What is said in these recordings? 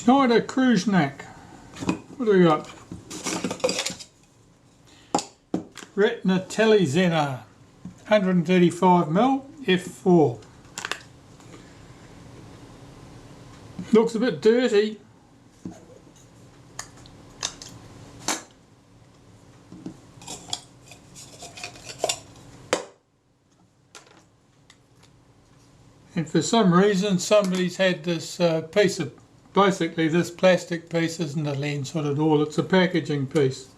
Schneider Kreuznach. What do we got? Retina Tele-Xenar 135mm f4. Looks a bit dirty. And for some reason somebody's had this piece of, basically this plastic piece isn't a lens hood at all, it's a packaging piece.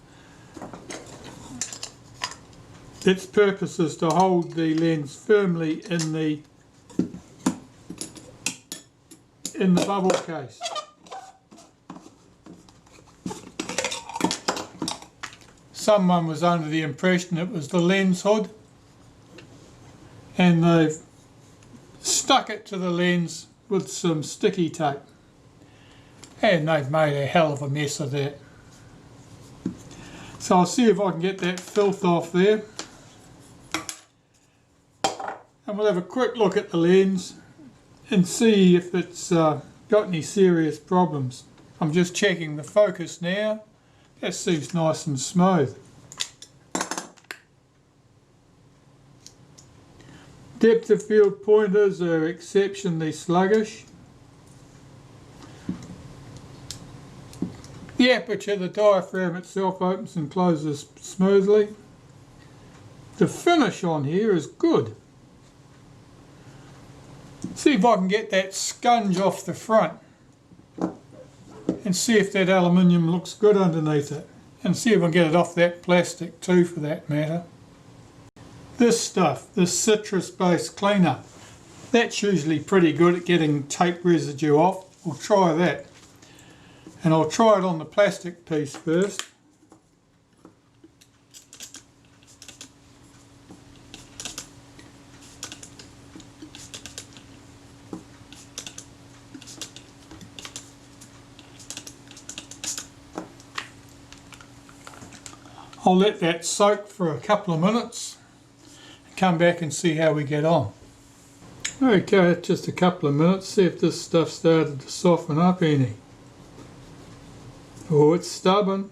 Its purpose is to hold the lens firmly in the bubble case. Someone was under the impression it was the lens hood, and they've stuck it to the lens with some sticky tape, and they've made a hell of a mess of that. So I'll see if I can get that filth off there, and we'll have a quick look at the lens and see if it's got any serious problems. I'm just checking the focus now. That seems nice and smooth. Depth of field pointers are exceptionally sluggish. The aperture, the diaphragm itself opens and closes smoothly. The finish on here is good. See if I can get that sponge off the front and see if that aluminium looks good underneath it, and see if I can get it off that plastic too, for that matter. This stuff, this citrus based cleaner, that's usually pretty good at getting tape residue off. We'll try that, and I'll try it on the plastic piece first. I'll let that soak for a couple of minutes and come back and see how we get on. Okay, just a couple of minutes, see if this stuff started to soften up any. Oh, it's stubborn.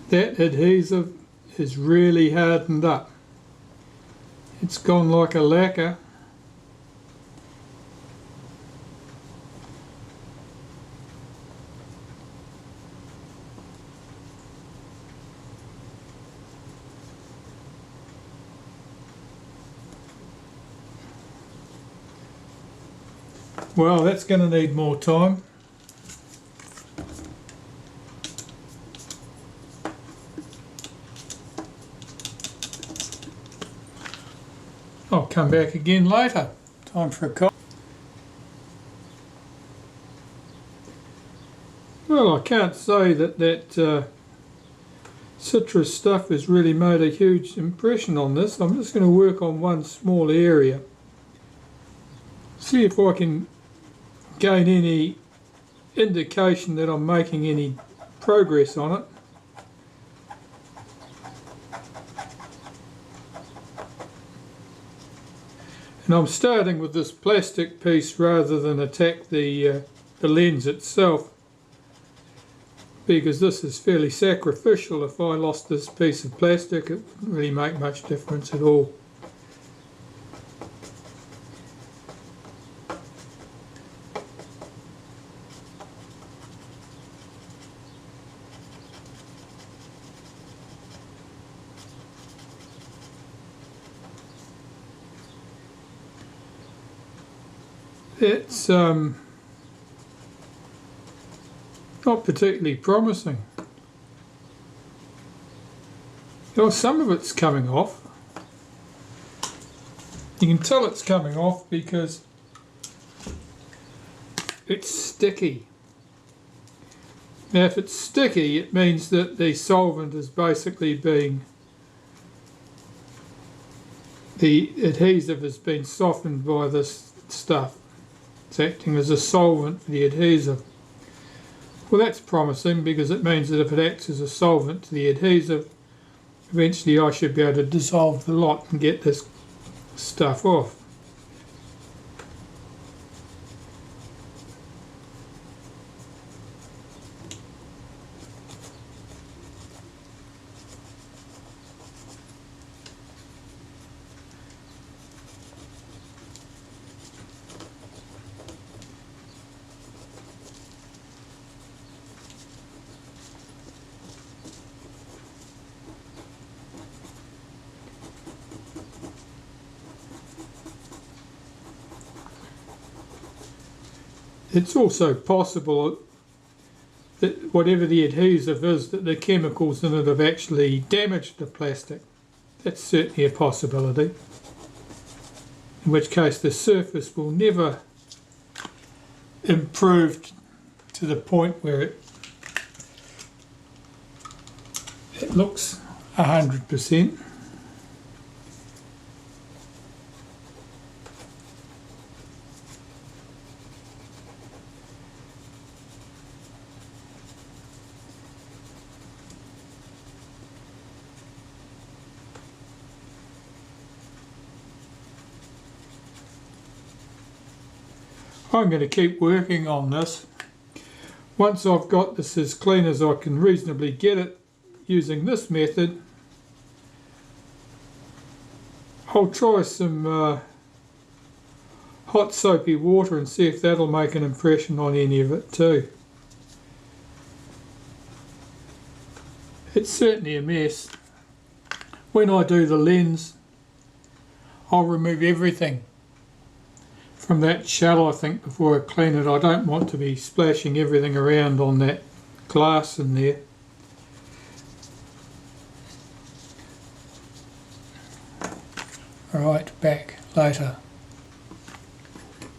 That adhesive is really hardened up. It's gone like a lacquer. Well, that's going to need more time. I'll come back again later. Time for a coffee. Well, I can't say that citrus stuff has really made a huge impression on this. I'm just going to work on one small area. See if I can gain any indication that I'm making any progress on it. And I'm starting with this plastic piece rather than attack the lens itself, because this is fairly sacrificial. If I lost this piece of plastic, it wouldn't really make much difference at all. It's not particularly promising. Well, some of it's coming off. You can tell it's coming off because it's sticky. Now, if it's sticky, it means that the solvent is basically being, the adhesive has been softened by this stuff. It's acting as a solvent for the adhesive. Well, that's promising, because it means that if it acts as a solvent to the adhesive, eventually I should be able to dissolve the lot and get this stuff off. It's also possible that whatever the adhesive is, that the chemicals in it have actually damaged the plastic. That's certainly a possibility, in which case the surface will never improve to the point where it looks 100%. I'm going to keep working on this. Once I've got this as clean as I can reasonably get it using this method, I'll try some hot soapy water and see if that'll make an impression on any of it too. It's certainly a mess. When I do the lens, I'll remove everything from that shell, I think, before I clean it. I don't want to be splashing everything around on that glass in there. Alright, back later.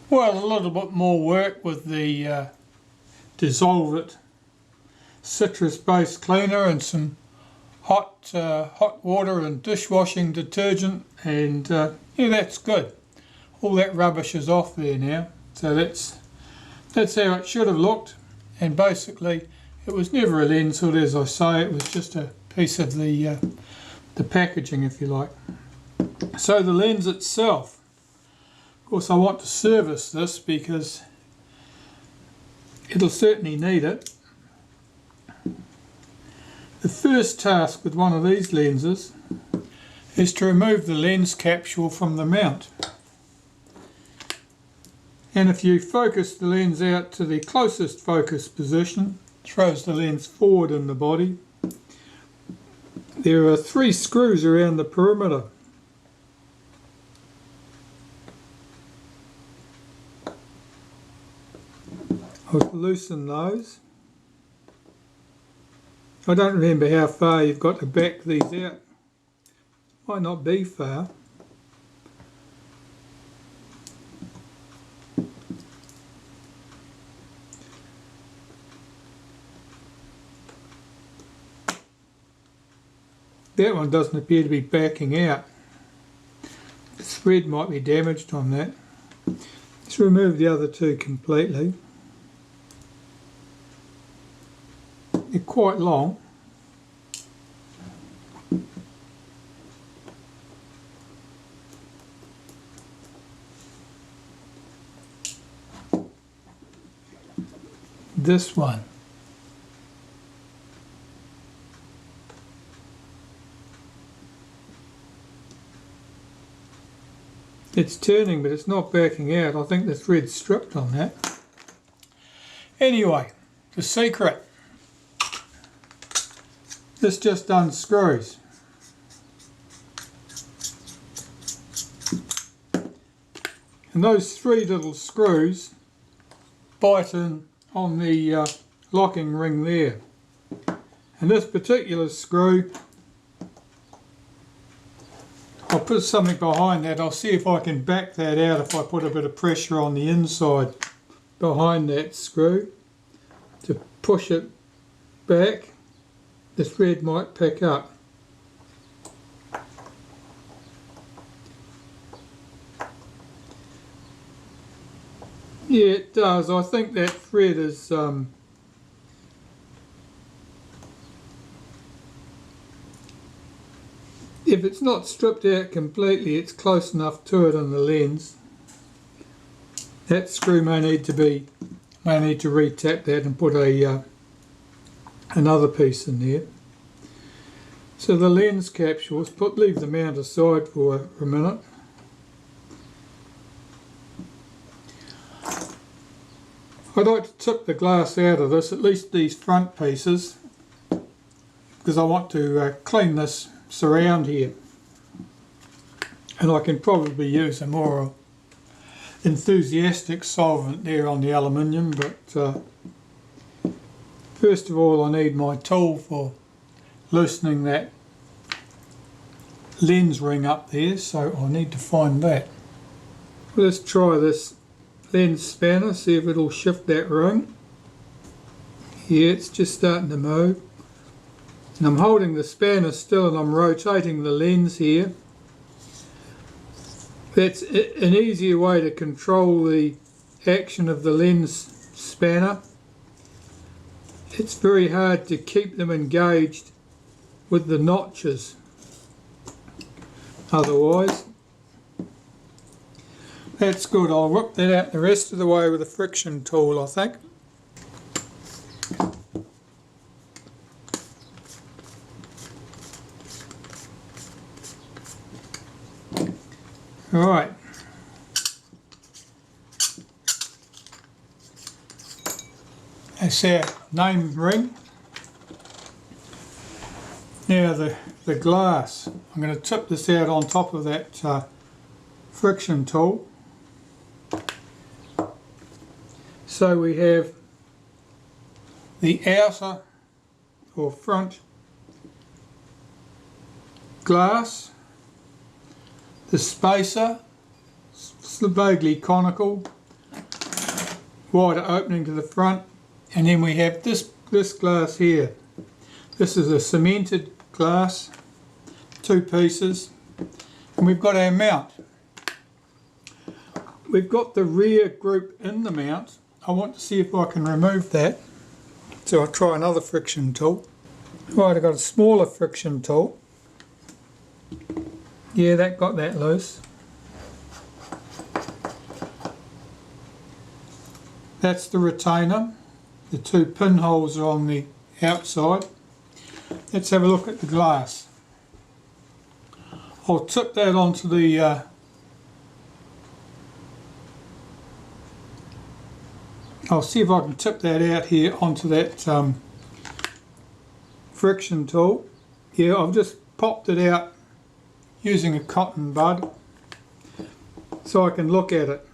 Well, a little bit more work with the Dissolve It citrus based cleaner and some hot water and dishwashing detergent, and yeah, that's good. All that rubbish is off there now, so that's how it should have looked. And basically it was never a lens hood, as I say, it was just a piece of the packaging, if you like. So the lens itself, of course I want to service this because it'll certainly need it. The first task with one of these lenses is to remove the lens capsule from the mount. And if you focus the lens out to the closest focus position, throws the lens forward in the body, there are 3 screws around the perimeter. I'll loosen those. I don't remember how far you've got to back these out. Might not be far. That one doesn't appear to be backing out. The thread might be damaged on that. Let's remove the other 2 completely. They're quite long. This one. It's turning, but it's not backing out. I think the thread's stripped on that. Anyway, the secret. This just unscrews. And those 3 little screws bite in on the locking ring there. And this particular screw, I'll put something behind that. I'll see if I can back that out if I put a bit of pressure on the inside behind that screw to push it back. The thread might pick up. Yeah, it does. I think that thread is if it's not stripped out completely, it's close enough to it on the lens. That screw may need to re-tap that and put a another piece in there. So the lens capsules, leave the mount aside for a minute. I'd like to tip the glass out of this, at least these front pieces, because I want to clean this surround here. And I can probably use a more enthusiastic solvent there on the aluminium, but first of all I need my tool for loosening that lens ring up there, so I need to find that. Let's try this lens spanner, see if it'll shift that ring. Yeah, it's just starting to move. And I'm holding the spanner still and I'm rotating the lens here. That's an easier way to control the action of the lens spanner. It's very hard to keep them engaged with the notches otherwise. That's good. I'll whip that out the rest of the way with a friction tool, I think. Alright. That's our name ring. Now the glass. I'm going to tip this out on top of that friction tool. So we have the outer or front glass, the spacer, vaguely conical, wider opening to the front, and then we have this glass here. This is a cemented glass, 2 pieces, and we've got our mount. We've got the rear group in the mount. I want to see if I can remove that, so I'll try another friction tool. Right, I've got a smaller friction tool. Yeah, that got that loose. That's the retainer. The 2 pinholes are on the outside. Let's have a look at the glass. I'll tip that onto the I'll see if I can tip that out here onto that friction tool. Yeah, I've just popped it out using a cotton bud so I can look at it.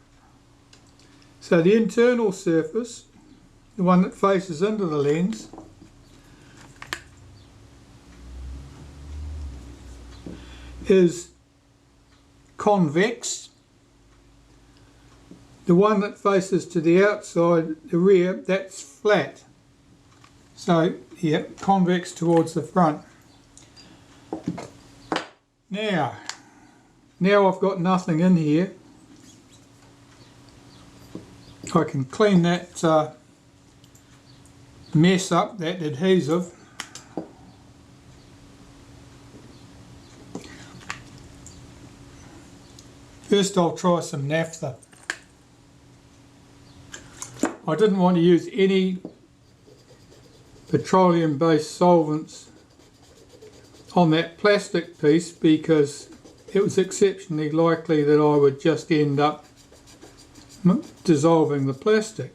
So the internal surface, the one that faces into the lens, is convex. The one that faces to the outside, the rear, that's flat. So, yeah, convex towards the front. Now I've got nothing in here. I can clean that mess up, that adhesive. First I'll try some naphtha. I didn't want to use any petroleum-based solvents on that plastic piece because it was exceptionally likely that I would just end up dissolving the plastic.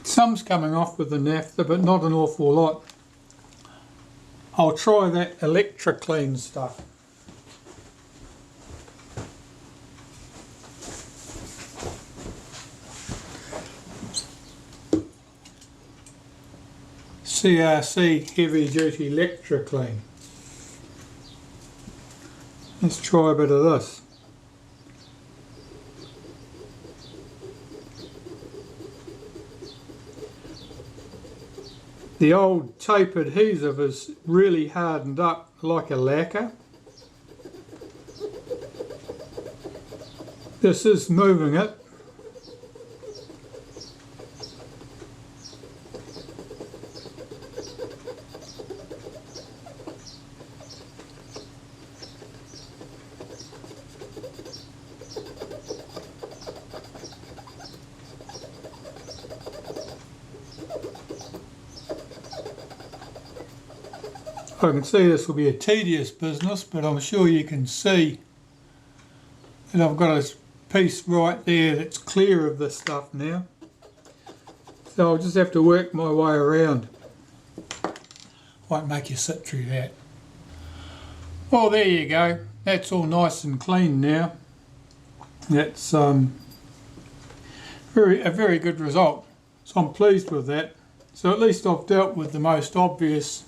Some's coming off with the naphtha, but not an awful lot. I'll try that Electra-Clean stuff. CRC Heavy Duty Electra-Clean. Let's try a bit of this. The old tape adhesive is really hardened up like a lacquer. This is moving it. I can see this will be a tedious business, but I'm sure you can see that I've got a piece right there that's clear of this stuff now. So I'll just have to work my way around. won't make you sit through that. Well, there you go. That's all nice and clean now. That's a very good result. So I'm pleased with that. So at least I've dealt with the most obvious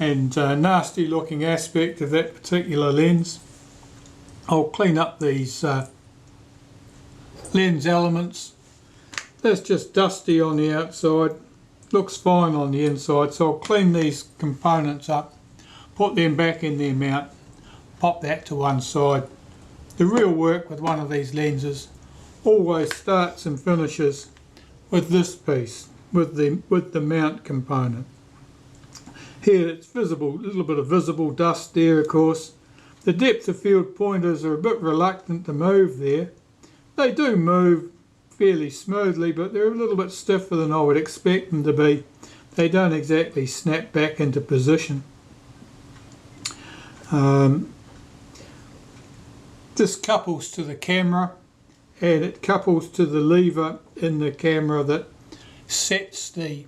and nasty looking aspect of that particular lens. I'll clean up these lens elements. That's just dusty on the outside, looks fine on the inside, so I'll clean these components up, put them back in their mount, pop that to one side. The real work with one of these lenses always starts and finishes with this piece, with the mount component. Here it's visible, a little bit of visible dust there, of course. The depth of field pointers are a bit reluctant to move there. They do move fairly smoothly, but they're a little bit stiffer than I would expect them to be. They don't exactly snap back into position. This couples to the camera, and it couples to the lever in the camera that sets the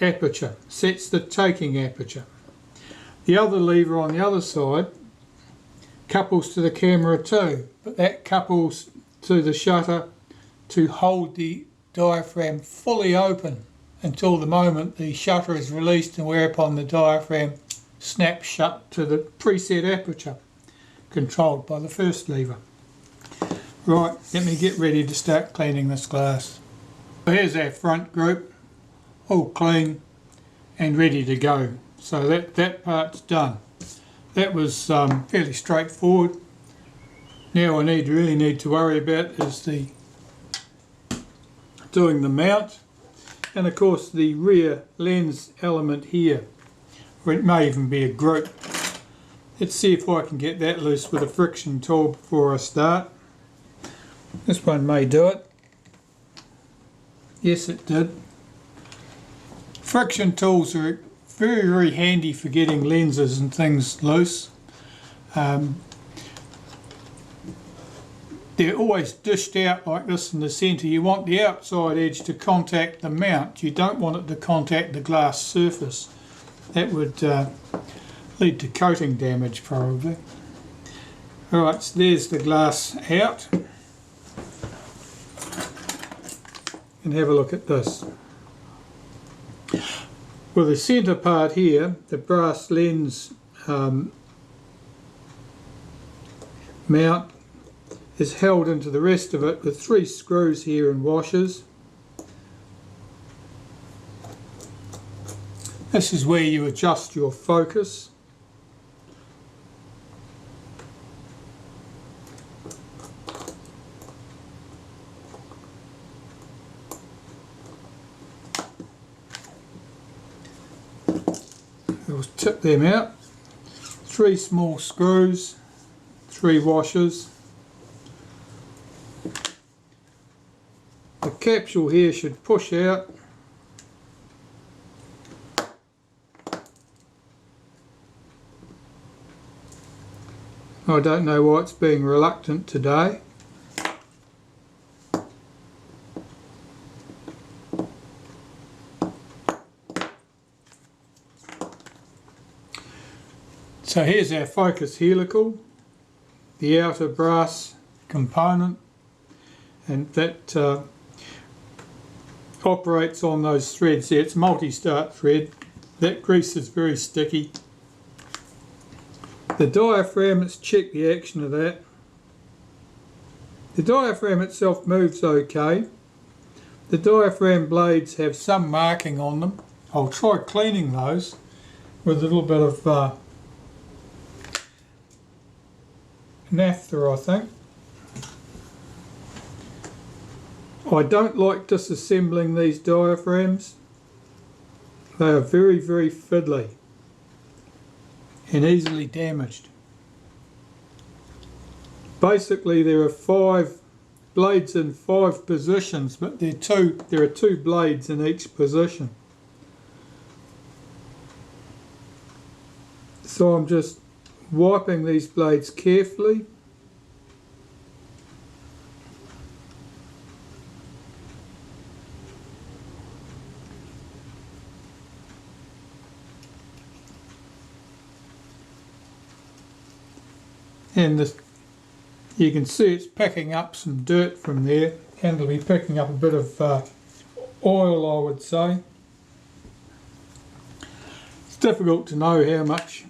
aperture, sets the taking aperture. The other lever on the other side couples to the camera too, but that couples to the shutter to hold the diaphragm fully open until the moment the shutter is released, and whereupon the diaphragm snaps shut to the preset aperture controlled by the first lever. Right, let me get ready to start cleaning this glass. Here's our front group, all clean and ready to go. So that part's done. That was fairly straightforward. Now I really need to worry about is doing the mount, and of course the rear lens element here, or it may even be a group. Let's see if I can get that loose with a friction tool before I start. This one may do it. Yes, it did. Friction tools are very handy for getting lenses and things loose. They're always dished out like this in the centre. You want the outside edge to contact the mount. You don't want it to contact the glass surface. That would lead to coating damage probably. Alright, so there's the glass out. And have a look at this. Well, the centre part here, the brass lens mount, is held into the rest of it with 3 screws here and washers. This is where you adjust your focus. We'll tip them out. 3 small screws, 3 washers. The capsule here should push out. I don't know why it's being reluctant today. So here's our focus helical, the outer brass component, and that operates on those threads there. It's multi-start thread. That grease is very sticky. The diaphragm, let's check the action of that. The diaphragm itself moves okay. The diaphragm blades have some marking on them. I'll try cleaning those with a little bit of naphtha, I think. I don't like disassembling these diaphragms. They are very fiddly and easily damaged. Basically there are 5 blades in 5 positions, but there are 2 blades in each position. So I'm just wiping these blades carefully. and you can see it's picking up some dirt from there, and it'll be picking up a bit of oil, I would say. It's difficult to know how much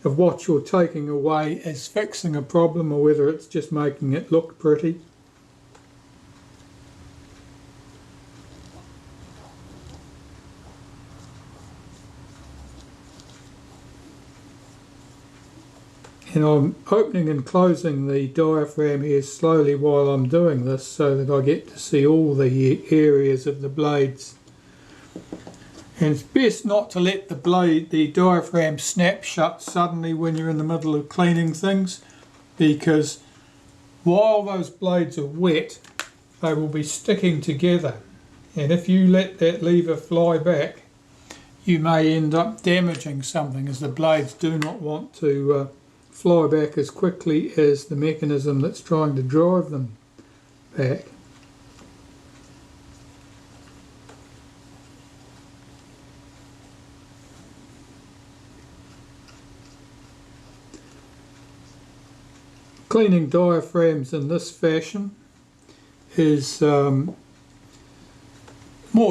of what you're taking away is fixing a problem or whether it's just making it look pretty. And I'm opening and closing the diaphragm here slowly while I'm doing this so that I get to see all the areas of the blades. And it's best not to let the diaphragm snap shut suddenly when you're in the middle of cleaning things, because while those blades are wet, they will be sticking together. And if you let that lever fly back, you may end up damaging something, as the blades do not want to fly back as quickly as the mechanism that's trying to drive them back. Cleaning diaphragms in this fashion is more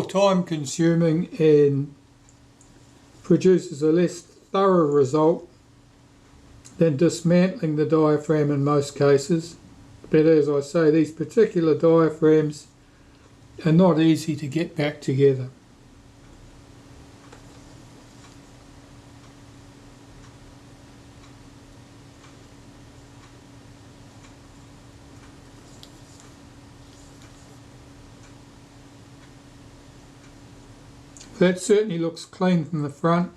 time consuming and produces a less thorough result than dismantling the diaphragm in most cases. But as I say, these particular diaphragms are not easy to get back together. That certainly looks clean from the front.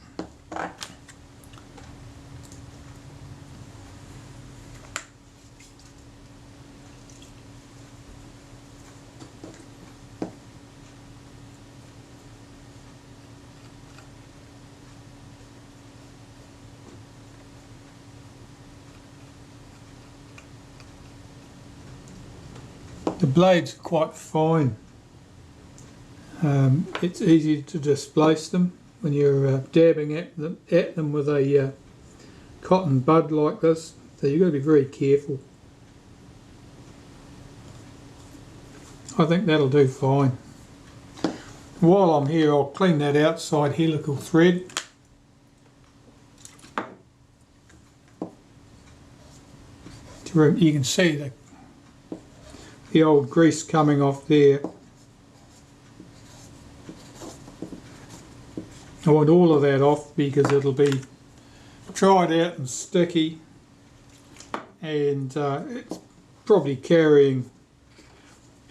The blades are quite fine. It's easy to displace them when you're dabbing at them with a cotton bud like this, so you've got to be very careful. I think that'll do fine. While I'm here, I'll clean that outside helical thread. You can see the old grease coming off there. I want all of that off because it'll be dried out and sticky, and it's probably carrying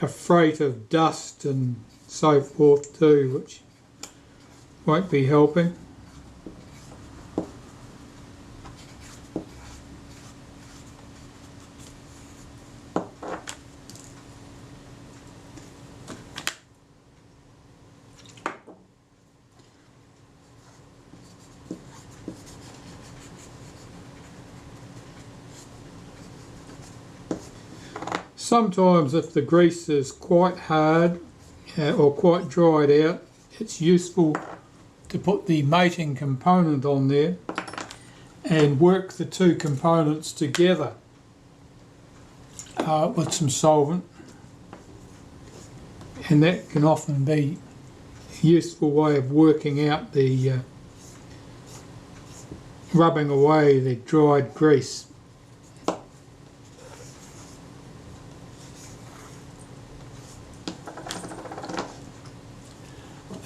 a freight of dust and so forth too, which won't be helping. Sometimes if the grease is quite hard or quite dried out, it's useful to put the mating component on there and work the two components together with some solvent, and that can often be a useful way of working out the rubbing away the dried grease.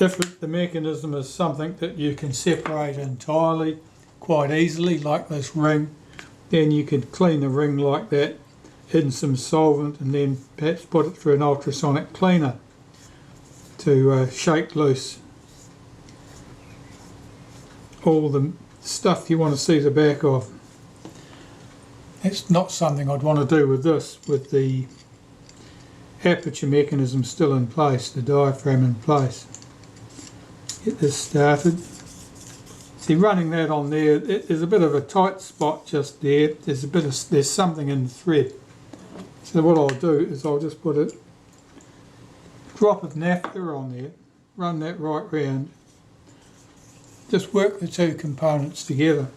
If the mechanism is something that you can separate entirely quite easily, like this ring, then you could clean the ring like that in some solvent and then perhaps put it through an ultrasonic cleaner to shake loose all the stuff you want to see the back of. That's not something I'd want to do with this, with the aperture mechanism still in place, the diaphragm in place. Get this started. See, running that on there, there's a bit of a tight spot just there. There's something in the thread. So what I'll do is I'll just put a drop of naphtha on there, run that right round. Just work the two components together.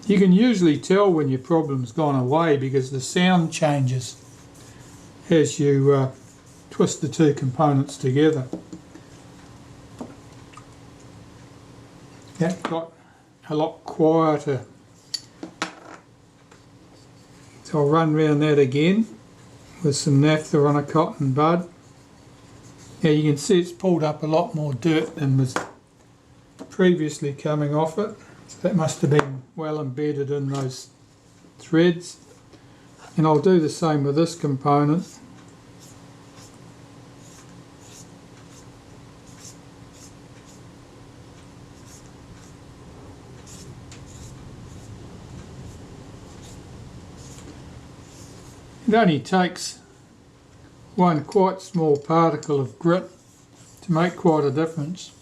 You can usually tell when your problem's gone away because the sound changes as you twist the two components together. That got a lot quieter. So I'll run round that again with some naphtha on a cotton bud. Now you can see it's pulled up a lot more dirt than was previously coming off it. So that must have been well embedded in those threads. And I'll do the same with this component. It only takes one quite small particle of grit to make quite a difference.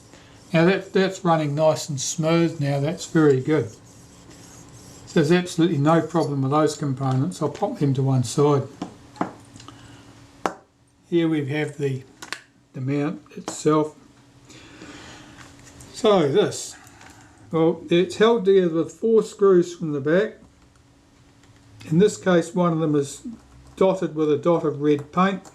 Now that's running nice and smooth now, that's very good. So there's absolutely no problem with those components. I'll pop them to one side. Here we have the mount itself. So this, well, it's held together with 4 screws from the back. In this case one of them is dotted with a dot of red paint.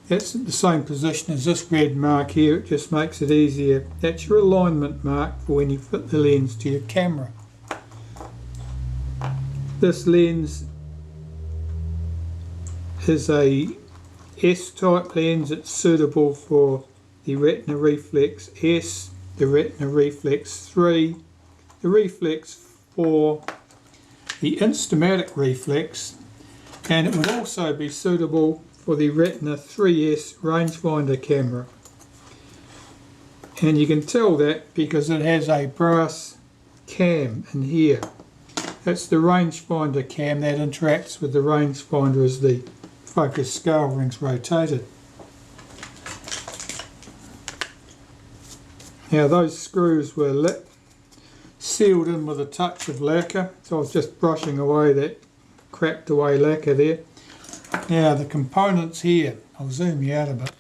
That's at the same position as this red mark here, it just makes it easier. That's your alignment mark for when you fit the lens to your camera. This lens is a S-type lens. It's suitable for the Retina Reflex S, the Retina Reflex III, the Reflex IV, the Instamatic Reflex, and it would also be suitable for the Retina IIIS rangefinder camera. And you can tell that because it has a brass cam in here. That's the rangefinder cam that interacts with the rangefinder as the focus scale ring's rotated. Now those screws were sealed in with a touch of lacquer, so I was just brushing away that cracked away lacquer there. Now the components here, I'll zoom you out a bit.